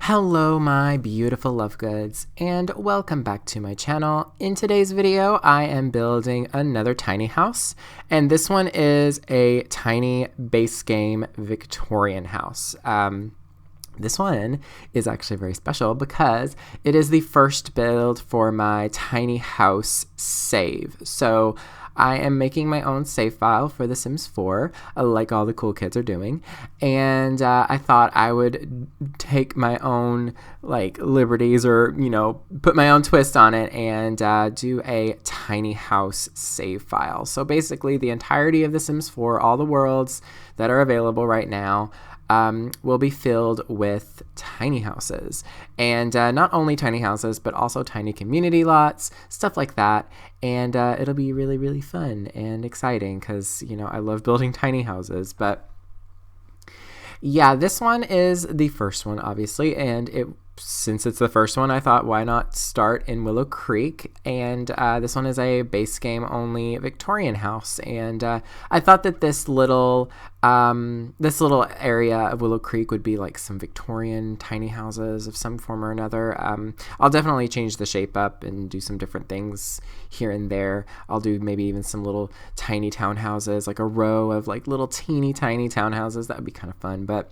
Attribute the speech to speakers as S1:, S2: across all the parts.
S1: Hello my beautiful love goods, and welcome back to my channel. In today's video I am building another tiny house, and this one is a tiny base game Victorian house. This one is actually very special because it is the first build for my tiny house save. So I am making my own save file for The Sims 4, like all the cool kids are doing, and I thought I would take my own liberties, or put my own twist on it and do a tiny house save file. So basically the entirety of The Sims 4, all the worlds that are available right now, will be filled with tiny houses, and not only tiny houses but also tiny community lots, stuff like that, and it'll be really, really fun and exciting because I love building tiny houses. But yeah, this one is the first one, obviously, and since it's the first one, I thought, why not start in Willow Creek? And this one is a base game only Victorian house, and I thought that this little area of Willow Creek would be like some Victorian tiny houses of some form or another. I'll definitely change the shape up and do some different things here and there. I'll do maybe even some little tiny townhouses, like a row of little teeny tiny townhouses. That would be kind of fun. But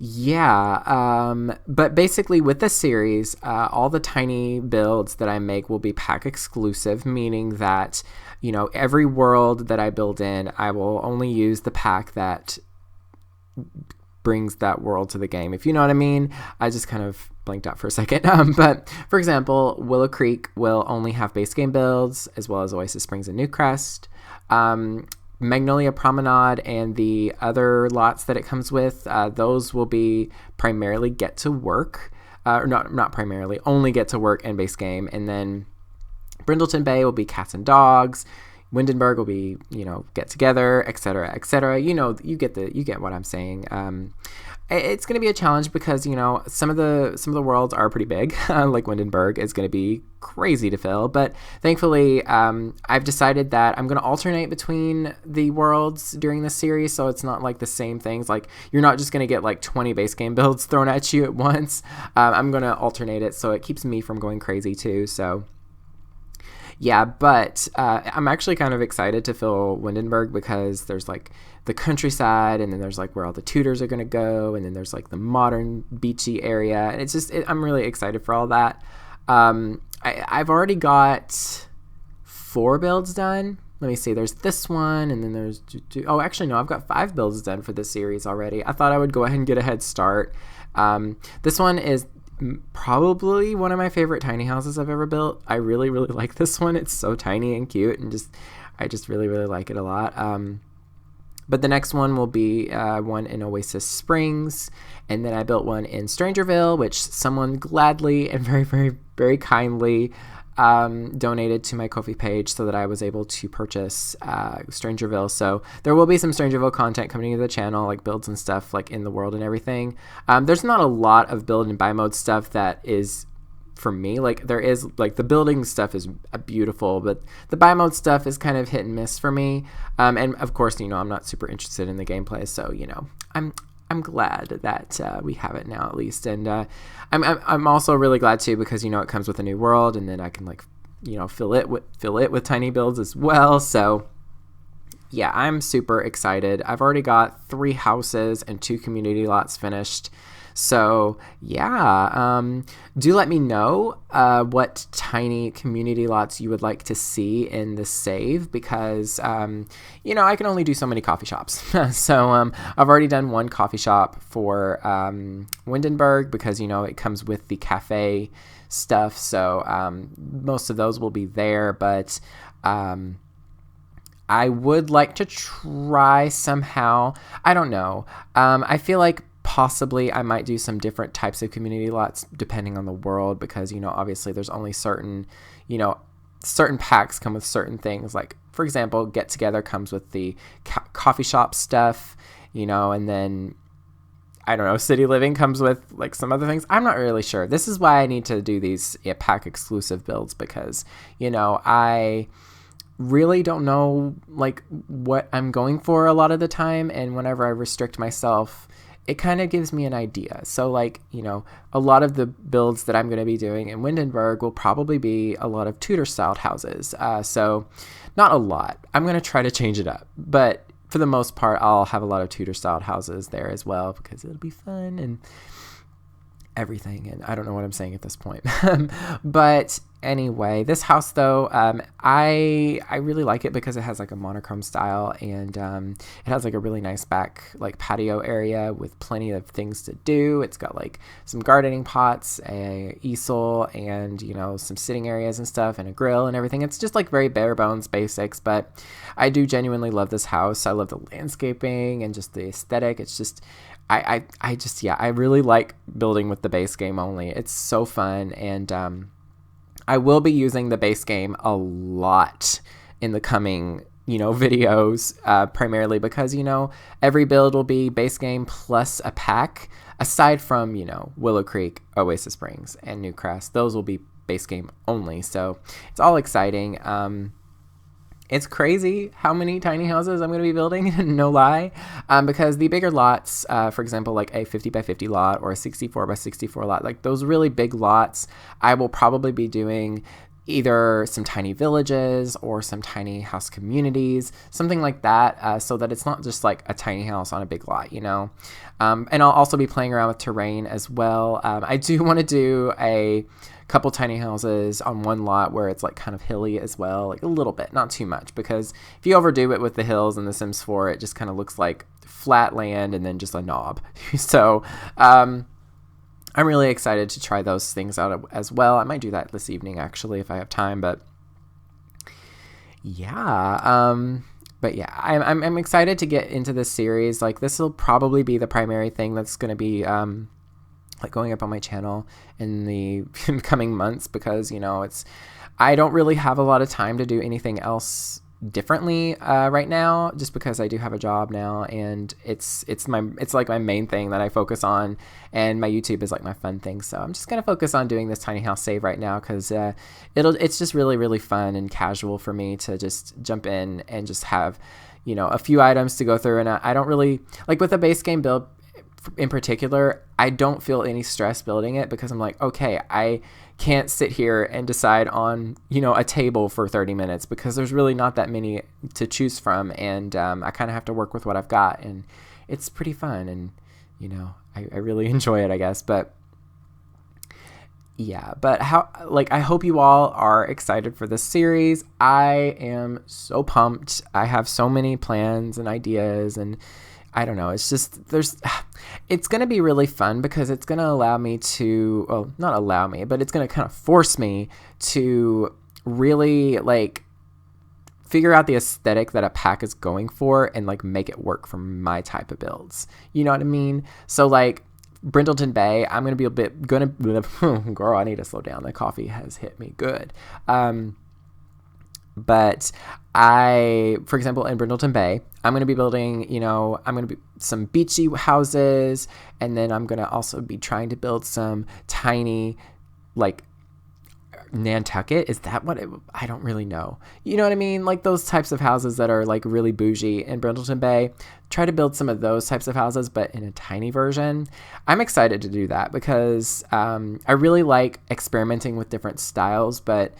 S1: yeah, but basically with this series, all the tiny builds that I make will be pack exclusive, meaning that, every world that I build in, I will only use the pack that brings that world to the game, if you know what I mean. I just kind of blanked out for a second. But for example, Willow Creek will only have base game builds, as well as Oasis Springs and Newcrest. Magnolia Promenade and the other lots that it comes with, those will be primarily get to work, or not primarily, only get to work and base game. And then Brindleton Bay will be cats and dogs. Windenburg will be, get together, etc., etc. You get what I'm saying. It's going to be a challenge because some of the worlds are pretty big. Like Windenburg is going to be crazy to fill, but thankfully I've decided that I'm going to alternate between the worlds during this series, so it's not like the same things. Like, you're not just going to get 20 base game builds thrown at you at once. I'm going to alternate it so it keeps me from going crazy too. So yeah, but I'm actually kind of excited to fill Windenburg because there's the countryside, and then there's where all the tutors are going to go, and then there's the modern beachy area, and it's just I'm really excited for all that. I've already got 4 builds done. Let me see, there's this one, and then there's oh, actually no, I've got 5 builds done for this series already. I thought I would go ahead and get a head start. This one is probably one of my favorite tiny houses I've ever built. I really, really like this one. It's so tiny and cute, and I just really, really like it a lot. But the next one will be one in Oasis Springs, and then I built one in Strangerville, which someone gladly and very, very, very kindly donated to my Ko-fi page so that I was able to purchase Strangerville. So there will be some Strangerville content coming to the channel, like builds and stuff in the world and everything. There's not a lot of build and buy mode stuff that is for me. There is the building stuff is beautiful, but the buy mode stuff is kind of hit and miss for me. And of course, I'm not super interested in the gameplay, so I'm glad that we have it now at least, and I'm also really glad too because it comes with a new world, and then I can fill it with tiny builds as well. So yeah, I'm super excited. I've already got 3 houses and 2 community lots finished. So yeah, do let me know what tiny community lots you would like to see in the save, because I can only do so many coffee shops. So I've already done 1 coffee shop for Windenburg because it comes with the cafe stuff. So most of those will be there, but I would like to try somehow. I don't know. I feel like possibly I might do some different types of community lots depending on the world, because obviously there's only certain packs come with certain things. Like, for example, Get Together comes with the coffee shop stuff, and then I don't know, City Living comes with some other things. I'm not really sure. This is why I need to do these pack exclusive builds, because I really don't know what I'm going for a lot of the time, and whenever I restrict myself, it kind of gives me an idea. So like, a lot of the builds that I'm going to be doing in Windenburg will probably be a lot of Tudor styled houses. So not a lot. I'm going to try to change it up, but for the most part, I'll have a lot of Tudor styled houses there as well, because it'll be fun and everything. And I don't know what I'm saying at this point. But anyway, this house though, I really like it because it has like a monochrome style, and it has like a really nice back like patio area with plenty of things to do. It's got like some gardening pots, a easel, and some sitting areas and stuff, and a grill and everything. It's just like very bare bones basics, but I do genuinely love this house. I love the landscaping and just the aesthetic. It's just I really like building with the base game only. It's so fun, and I will be using the base game a lot in the coming, videos, primarily because, every build will be base game plus a pack, aside from, Willow Creek, Oasis Springs, and Newcrest. Those will be base game only, so it's all exciting. It's crazy how many tiny houses I'm going to be building, no lie, because the bigger lots, for example, like a 50 by 50 lot or a 64 by 64 lot, like those really big lots, I will probably be doing either some tiny villages or some tiny house communities, something like that, so that it's not just like a tiny house on a big lot, and I'll also be playing around with terrain as well. I do want to do a couple tiny houses on one lot where it's like kind of hilly as well, like a little bit, not too much, because if you overdo it with the hills in The Sims 4, it just kind of looks like flat land and then just a knob. So I'm really excited to try those things out as well. I might do that this evening actually if I have time, but yeah. I'm excited to get into this series. Like, this will probably be the primary thing that's going to be like going up on my channel in the coming months, because I don't really have a lot of time to do anything else differently right now, just because I do have a job now, and it's like my main thing that I focus on, and my YouTube is like my fun thing. So I'm just gonna focus on doing this tiny house save right now, because it's just really, really fun and casual for me to just jump in and just have a few items to go through. And I don't really like, with a base game build in particular, I don't feel any stress building it, because I'm like, okay, I can't sit here and decide on a table for 30 minutes, because there's really not that many to choose from, and I kind of have to work with what I've got, and it's pretty fun, and I really enjoy it, I guess. But yeah, but I hope you all are excited for this series. I am so pumped. I have so many plans and ideas, and I don't know. It's just, it's going to be really fun, because it's going to allow me to, well, not allow me, but it's going to kind of force me to really like figure out the aesthetic that a pack is going for, and like make it work for my type of builds. You know what I mean? So like Brindleton Bay, I'm going to be girl, I need to slow down. The coffee has hit me good. But for example, in Brindleton Bay, I'm going to be building, I'm going to be some beachy houses, and then I'm going to also be trying to build some tiny, like, Nantucket. Is that what I don't really know. You know what I mean? Like those types of houses that are like really bougie in Brindleton Bay. Try to build some of those types of houses, but in a tiny version. I'm excited to do that, because I really like experimenting with different styles, but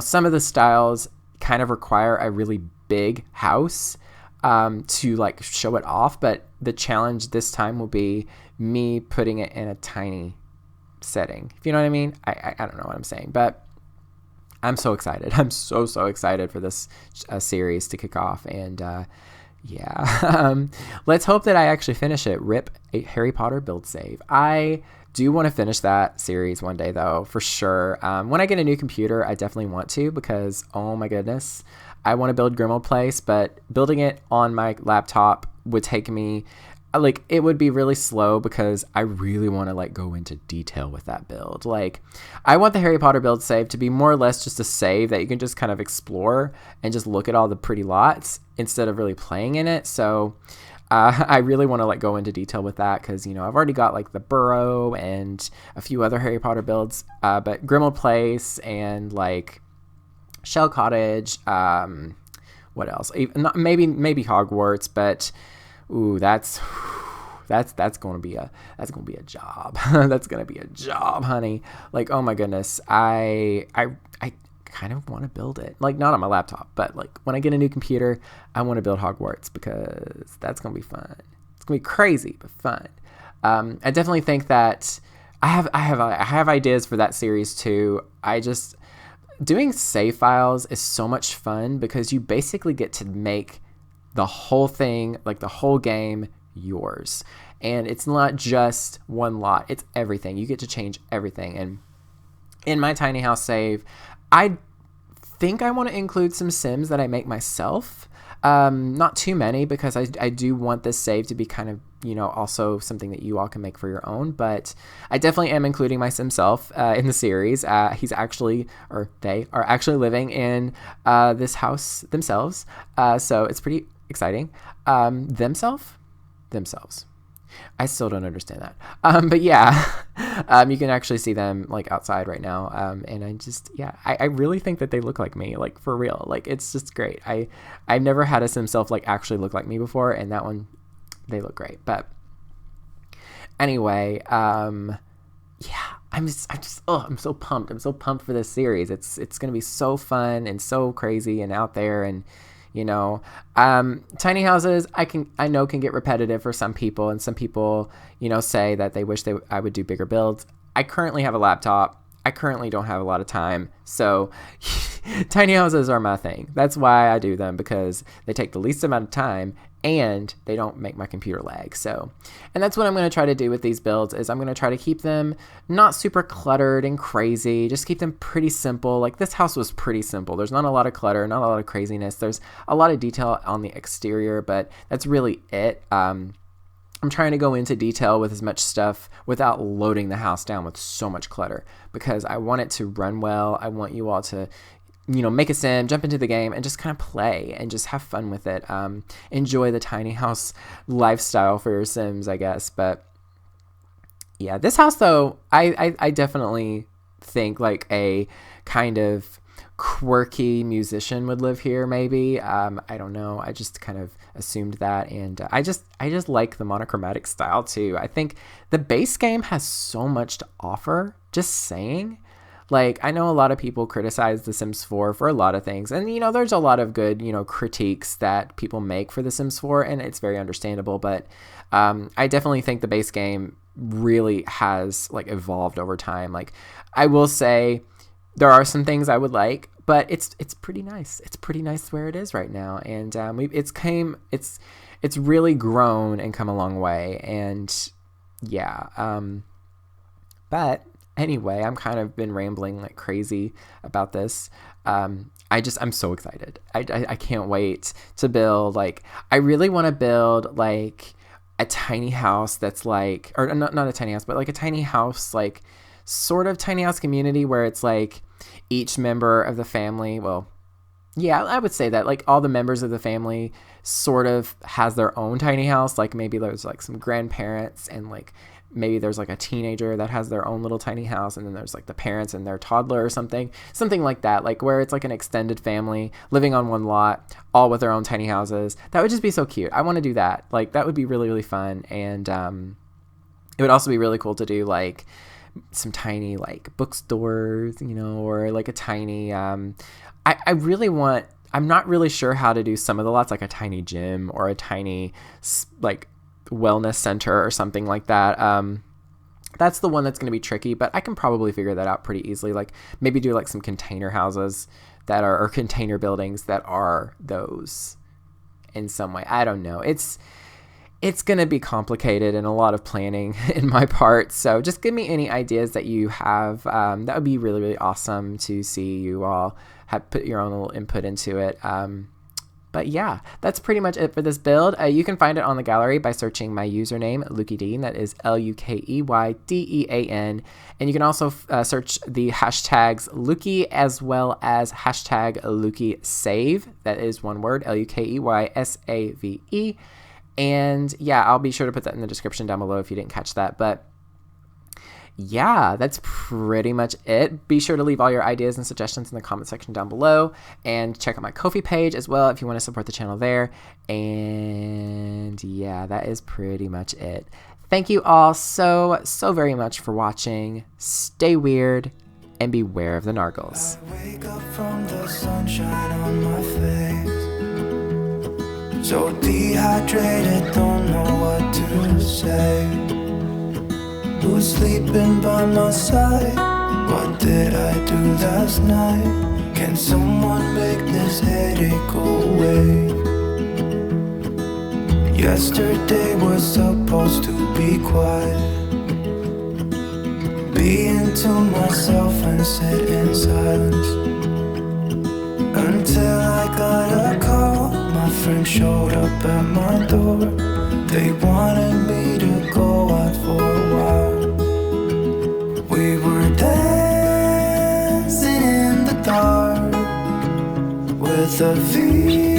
S1: some of the styles kind of require a really big house to like show it off. But the challenge this time will be me putting it in a tiny setting. If you know what I mean? I don't know what I'm saying, but I'm so excited. I'm so excited for this series to kick off. And yeah, let's hope that I actually finish it. Rip a Harry Potter build save. I do want to finish that series one day, though, for sure. When I get a new computer, I definitely want to, because, oh my goodness, I want to build Grimmauld Place, but building it on my laptop would take me, like, it would be really slow, because I really want to, like, go into detail with that build. Like, I want the Harry Potter build save to be more or less just a save that you can just kind of explore and just look at all the pretty lots instead of really playing in it. So I really want to like go into detail with that, because I've already got like the Burrow and a few other Harry Potter builds, but Grimmauld Place and like Shell Cottage, what else? Maybe Hogwarts, but ooh, that's that's gonna be a job. That's gonna be a job, honey. Like, oh my goodness, I kind of want to build it, like not on my laptop, but like when I get a new computer, I want to build Hogwarts because that's gonna be fun. It's gonna be crazy but fun. I definitely think that I have ideas for that series too. Doing save files is so much fun because you basically get to make the whole thing, like the whole game, yours. And it's not just one lot, it's everything. You get to change everything. And in my tiny house save, I think I want to include some Sims that I make myself. Not too many, because I do want this save to be kind of, also something that you all can make for your own. But I definitely am including my Sim self in the series. They are actually living in this house themselves. So it's pretty exciting. Themselves. I still don't understand that. But yeah, you can actually see them like outside right now. And I really think that they look like me, like for real. Like, it's just great. I've never had a Sim self like actually look like me before, and that one, they look great. But anyway, I'm so pumped. I'm so pumped for this series. It's going to be so fun and so crazy and out there. And tiny houses, I know can get repetitive for some people, and some people, say that they wish I would do bigger builds. I currently have a laptop. I currently don't have a lot of time. So tiny houses are my thing. That's why I do them, because they take the least amount of time and they don't make my computer lag. So, and that's what I'm going to try to do with these builds, is I'm going to try to keep them not super cluttered and crazy, just keep them pretty simple. Like, this house was pretty simple. There's not a lot of clutter, not a lot of craziness. There's a lot of detail on the exterior, but that's really it. I'm trying to go into detail with as much stuff without loading the house down with so much clutter, because I want it to run well. I want you all to, make a sim, jump into the game, and just kind of play and just have fun with it. Enjoy the tiny house lifestyle for your Sims, I guess. But yeah, this house though, I definitely think like a kind of quirky musician would live here, maybe. I don't know. I just kind of assumed that, and I just like the monochromatic style too. I think the base game has so much to offer. Just saying. Like, I know a lot of people criticize The Sims 4 for a lot of things, and there's a lot of good critiques that people make for The Sims 4, and it's very understandable. But I definitely think the base game really has like evolved over time. Like, I will say, there are some things I would like, but it's pretty nice. It's pretty nice where it is right now, and it's really grown and come a long way. And yeah, but anyway, I'm kind of been rambling like crazy about this. I'm so excited. I can't wait to build. Like, I really want to build like a tiny house that's like, or not a tiny house, but like a tiny house, like sort of tiny house community where it's like each member of the family, well, yeah, I would say that like all the members of the family sort of has their own tiny house. Like, maybe there's like some grandparents, and like maybe there's like a teenager that has their own little tiny house, and then there's like the parents and their toddler or something like that, like where it's like an extended family living on one lot, all with their own tiny houses. That would just be so cute. I want to do that. Like, that would be really, really fun. And it would also be really cool to do like some tiny like bookstores, or like a tiny I'm not really sure how to do some of the lots, like a tiny gym or a tiny like wellness center or something like that. That's the one that's going to be tricky, but I can probably figure that out pretty easily. Like, maybe do like some container houses or container buildings that are those in some way. I don't know. It's going to be complicated and a lot of planning in my part. So just give me any ideas that you have. That would be really, really awesome to see you all have put your own little input into it. But yeah, that's pretty much it for this build. You can find it on the gallery by searching my username, lukeydean. That is LUKEYDEAN. And you can also search the hashtags Lukey as well as hashtag LukeySave. That is one word, LUKEYSAVE. And yeah, I'll be sure to put that in the description down below if you didn't catch that. But yeah, that's pretty much it. Be sure to leave all your ideas and suggestions in the comment section down below, and check out my Ko-fi page as well if you want to support the channel there. And yeah, that is pretty much it. Thank you all so very much for watching. Stay weird and beware of the nargles.
S2: I wake up from the sunshine on my face, so dehydrated, don't know what to say. Who's sleeping by my side? What did I do last night? Can someone make this headache go away? Yesterday was supposed to be quiet, be into myself and sit in silence, until I got a call. My friend showed up at my door. They wanted me to go out for a while. We were dancing in the dark with a view